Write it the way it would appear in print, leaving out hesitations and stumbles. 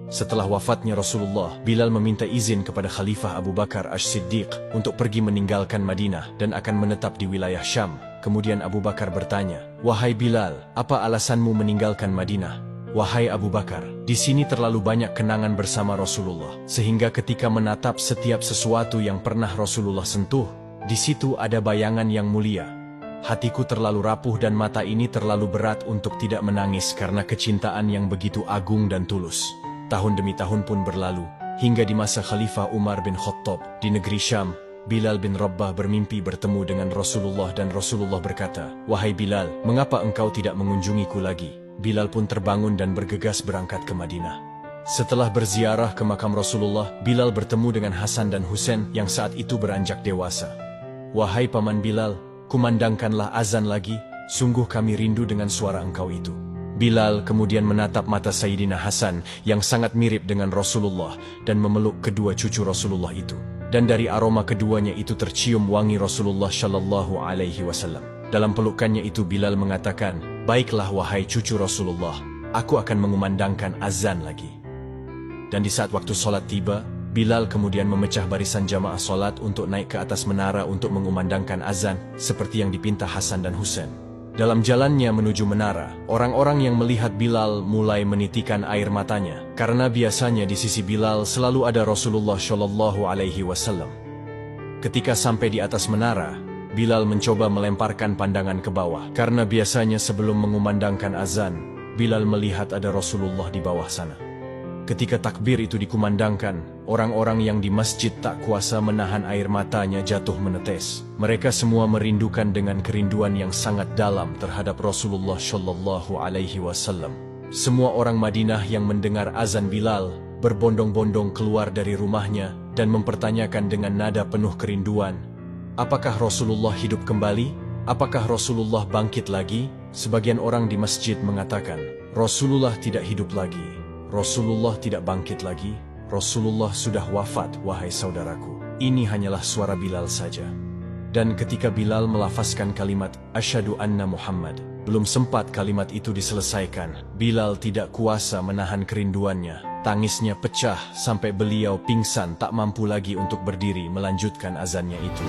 Setelah wafatnya Rasulullah, Bilal meminta izin kepada Khalifah Abu Bakar As-Siddiq untuk pergi meninggalkan Madinah dan akan menetap di wilayah Syam. Kemudian Abu Bakar bertanya, "Wahai Bilal, apa alasanmu meninggalkan Madinah?" "Wahai Abu Bakar, di sini terlalu banyak kenangan bersama Rasulullah, sehingga ketika menatap setiap sesuatu yang pernah Rasulullah sentuh, di situ ada bayangan yang mulia. Hatiku terlalu rapuh dan mata ini terlalu berat untuk tidak menangis karena kecintaan yang begitu agung dan tulus." Tahun demi tahun pun berlalu, hingga di masa Khalifah Umar bin Khattab di negeri Syam, Bilal bin Rabah bermimpi bertemu dengan Rasulullah dan Rasulullah berkata, "Wahai Bilal, mengapa engkau tidak mengunjungiku lagi?" Bilal pun terbangun dan bergegas berangkat ke Madinah. Setelah berziarah ke makam Rasulullah, Bilal bertemu dengan Hasan dan Husain yang saat itu beranjak dewasa. "Wahai Paman Bilal, kumandangkanlah azan lagi, sungguh kami rindu dengan suara engkau itu." Bilal kemudian menatap mata Sayyidina Hasan yang sangat mirip dengan Rasulullah dan memeluk kedua cucu Rasulullah itu. Dan dari aroma keduanya itu tercium wangi Rasulullah Shallallahu Alaihi Wasallam. Dalam pelukannya itu Bilal mengatakan, "Baiklah wahai cucu Rasulullah, aku akan mengumandangkan azan lagi." Dan di saat waktu sholat tiba, Bilal kemudian memecah barisan jamaah sholat untuk naik ke atas menara untuk mengumandangkan azan seperti yang dipinta Hasan dan Husain. Dalam jalannya menuju menara, orang-orang yang melihat Bilal mulai menitikan air matanya, karena biasanya di sisi Bilal selalu ada Rasulullah Shallallahu Alaihi Wasallam. Ketika sampai di atas menara, Bilal mencoba melemparkan pandangan ke bawah, karena biasanya sebelum mengumandangkan azan, Bilal melihat ada Rasulullah di bawah sana. Ketika takbir itu dikumandangkan, orang-orang yang di masjid tak kuasa menahan air matanya jatuh menetes. Mereka semua merindukan dengan kerinduan yang sangat dalam terhadap Rasulullah Shallallahu Alaihi Wasallam. Semua orang Madinah yang mendengar azan Bilal berbondong-bondong keluar dari rumahnya dan mempertanyakan dengan nada penuh kerinduan, "Apakah Rasulullah hidup kembali? Apakah Rasulullah bangkit lagi?" Sebagian orang di masjid mengatakan, "Rasulullah tidak hidup lagi. Rasulullah tidak bangkit lagi. Rasulullah sudah wafat, wahai saudaraku. Ini hanyalah suara Bilal saja." Dan ketika Bilal melafazkan kalimat "Asyhadu anna Muhammad", belum sempat kalimat itu diselesaikan, Bilal tidak kuasa menahan kerinduannya. Tangisnya pecah sampai beliau pingsan tak mampu lagi untuk berdiri melanjutkan azannya itu.